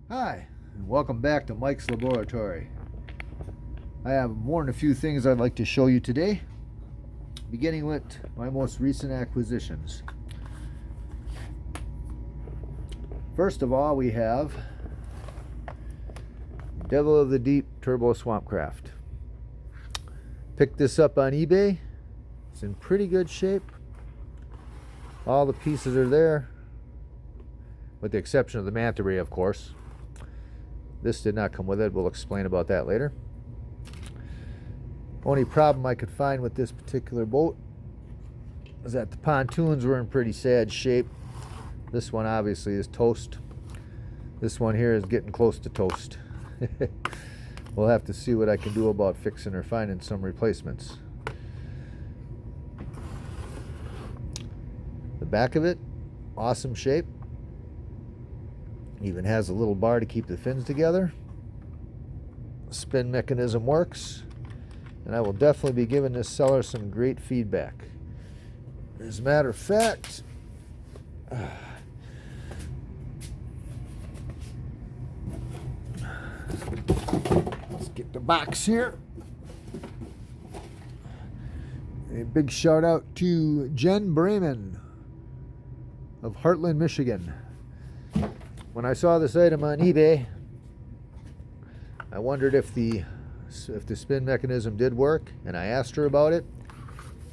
Hi, and welcome back to Mike's Laboratory. I have more than a few things I'd like to show you today, beginning with my most recent acquisitions. First of all, we have Devil of the Deep Turbo Swampcraft. Picked this up on eBay. It's in pretty good shape. All the pieces are there, with the exception of the manta ray, of course. This did not come with it. We'll explain about that later. Only problem I could find with this particular boat is that the pontoons were in pretty sad shape. This one obviously is toast. This one here is getting close to toast. We'll have to see what I can do about fixing or finding some replacements. The back of it, awesome shape. Even has a little bar to keep the fins together. Spin mechanism works, and I will definitely be giving this seller some great feedback. As a matter of fact, let's get the box here. A big shout out to Jen Bremen of Heartland, Michigan. When I saw this item on eBay, I wondered if the spin mechanism did work, and I asked her about it,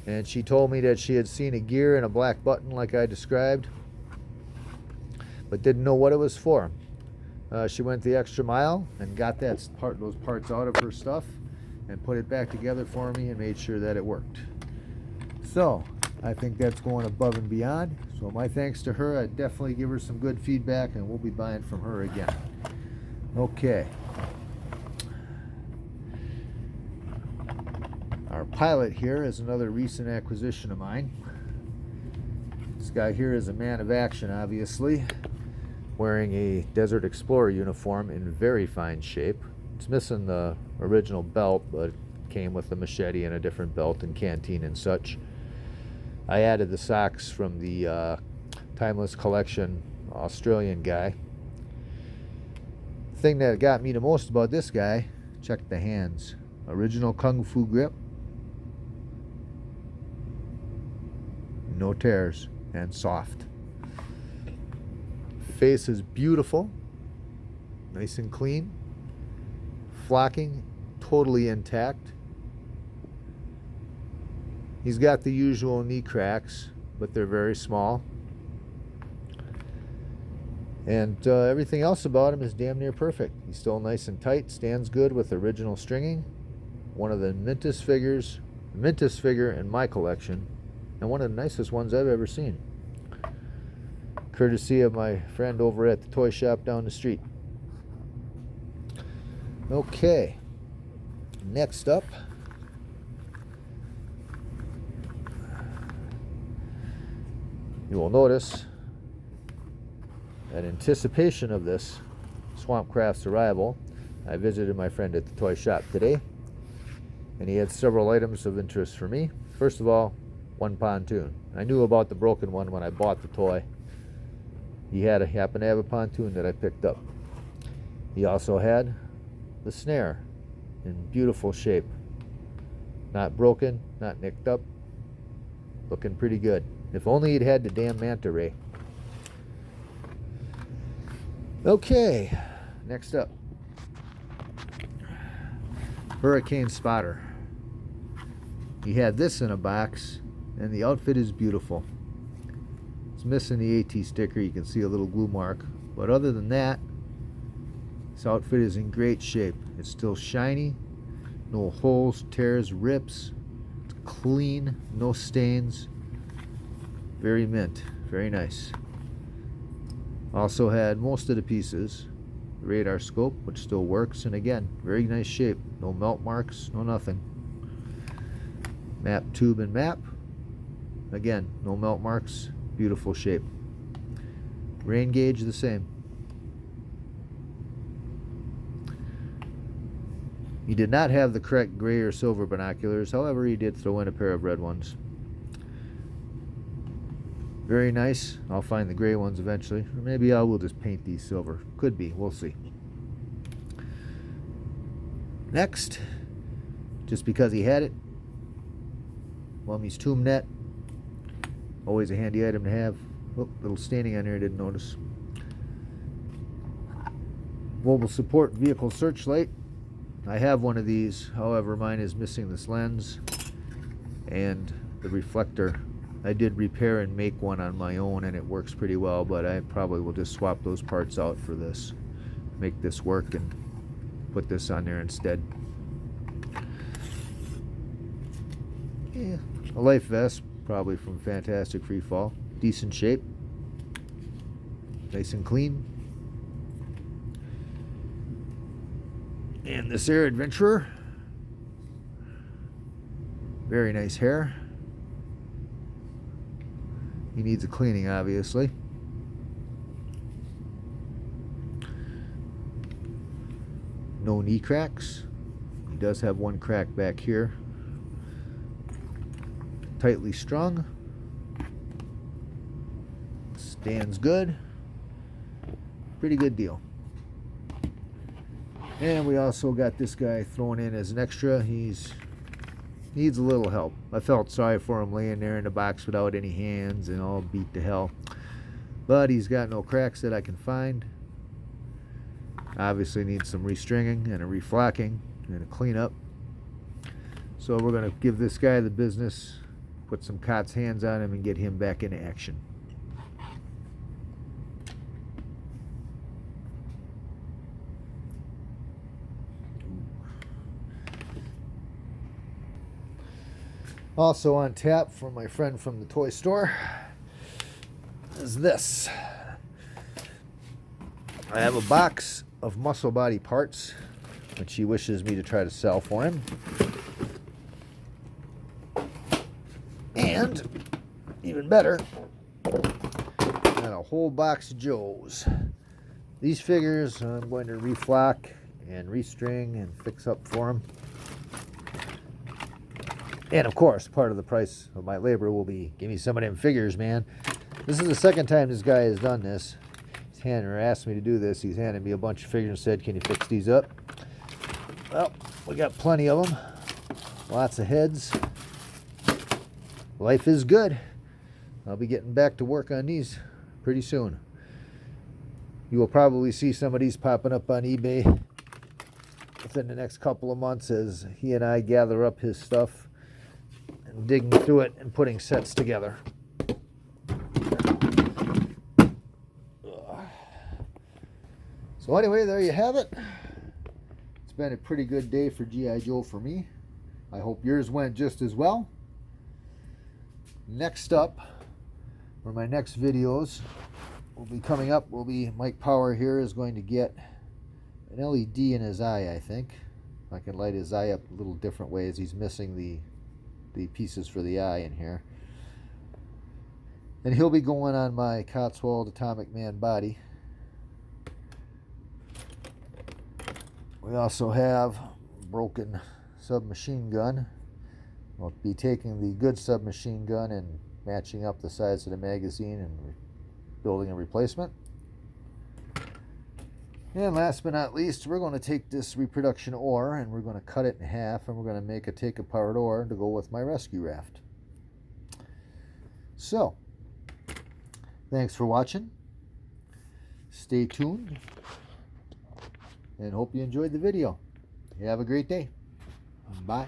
and she told me that she had seen a gear and a black button like I described, but didn't know what it was for. She went the extra mile and got those parts out of her stuff and put it back together for me and made sure that it worked. So I think that's going above and beyond. So my thanks to her. I definitely give her some good feedback, and we'll be buying from her again. Okay. Our pilot here is another recent acquisition of mine. This guy here is a man of action, obviously, wearing a Desert Explorer uniform in very fine shape. It's missing the original belt, but it came with a machete and a different belt and canteen and such. I added the socks from the Timeless Collection Australian guy. The thing that got me the most about this guy, check the hands. Original Kung Fu grip. No tears, and soft. Face is beautiful. Nice and clean. Flocking, totally intact. He's got the usual knee cracks, but they're very small. And everything else about him is damn near perfect. He's still nice and tight, stands good with original stringing. One of the mintest figure in my collection, and one of the nicest ones I've ever seen. Courtesy of my friend over at the toy shop down the street. Okay, next up, you will notice that in anticipation of this Swampcraft's arrival, I visited my friend at the toy shop today, and he had several items of interest for me. First of all, one pontoon. I knew about the broken one when I bought the toy. He happened to have a pontoon that I picked up. He also had the snare in beautiful shape. Not broken, not nicked up. Looking pretty good. If only he'd had the damn manta ray. Okay, next up. Hurricane Spotter. He had this in a box, and the outfit is beautiful. It's missing the AT sticker. You can see a little glue mark. But other than that, this outfit is in great shape. It's still shiny. No holes, tears, rips. It's clean. No stains. Very mint. Very nice. Also had most of the pieces. The radar scope, which still works. And again, very nice shape. No melt marks. No nothing. Map tube and map. Again, no melt marks. Beautiful shape. Rain gauge the same. He did not have the correct gray or silver binoculars. However, he did throw in a pair of red ones. Very nice. I'll find the gray ones eventually. Or maybe I will just paint these silver. Could be. We'll see. Next, just because he had it, Mummy's tomb net. Always a handy item to have. Oh, little staining on there I didn't notice. Mobile support vehicle searchlight. I have one of these, however mine is missing this lens and the reflector. I did repair and make one on my own and it works pretty well, but I probably will just swap those parts out for this. Make this work and put this on there instead. Yeah, a life vest, probably from Fantastic Freefall. Decent shape. Nice and clean. And this Air Adventurer. Very nice hair. He needs a cleaning, obviously. No knee cracks. He does have one crack back here. Tightly strung. Stands good. Pretty good deal. And we also got this guy thrown in as an extra. He's needs a little help. I felt sorry for him laying there in the box without any hands and all beat to hell. But he's got no cracks that I can find. Obviously needs some restringing and a reflocking and a cleanup. So we're going to give this guy the business, put some Cot's hands on him and get him back into action. Also on tap from my friend from the toy store is this. I have a box of muscle body parts which he wishes me to try to sell for him. And even better, got a whole box of Joes. These figures I'm going to reflock and restring and fix up for him. And of course, part of the price of my labor will be, give me some of them figures, man. This is the second time this guy has done this. Asked me to do this. He's handed me a bunch of figures and said, can you fix these up? Well, we got plenty of them. Lots of heads. Life is good. I'll be getting back to work on these pretty soon. You will probably see some of these popping up on eBay within the next couple of months as he and I gather up his stuff and digging through it and putting sets together. So anyway, there you have it. It's been a pretty good day for G.I. Joe for me. I hope yours went just as well. Next up, for my next videos will be coming up, will be Mike Power here is going to get an LED in his eye, I think. I can light his eye up a little different ways. He's missing the pieces for the eye in here. And he'll be going on my Cotswold Atomic Man body. We also have a broken submachine gun. We'll be taking the good submachine gun and matching up the size of the magazine and building a replacement. And last but not least, we're going to take this reproduction ore and we're going to cut it in half and we're going to make a take-apart ore to go with my rescue raft. So, thanks for watching. Stay tuned. And hope you enjoyed the video. You have a great day. Bye.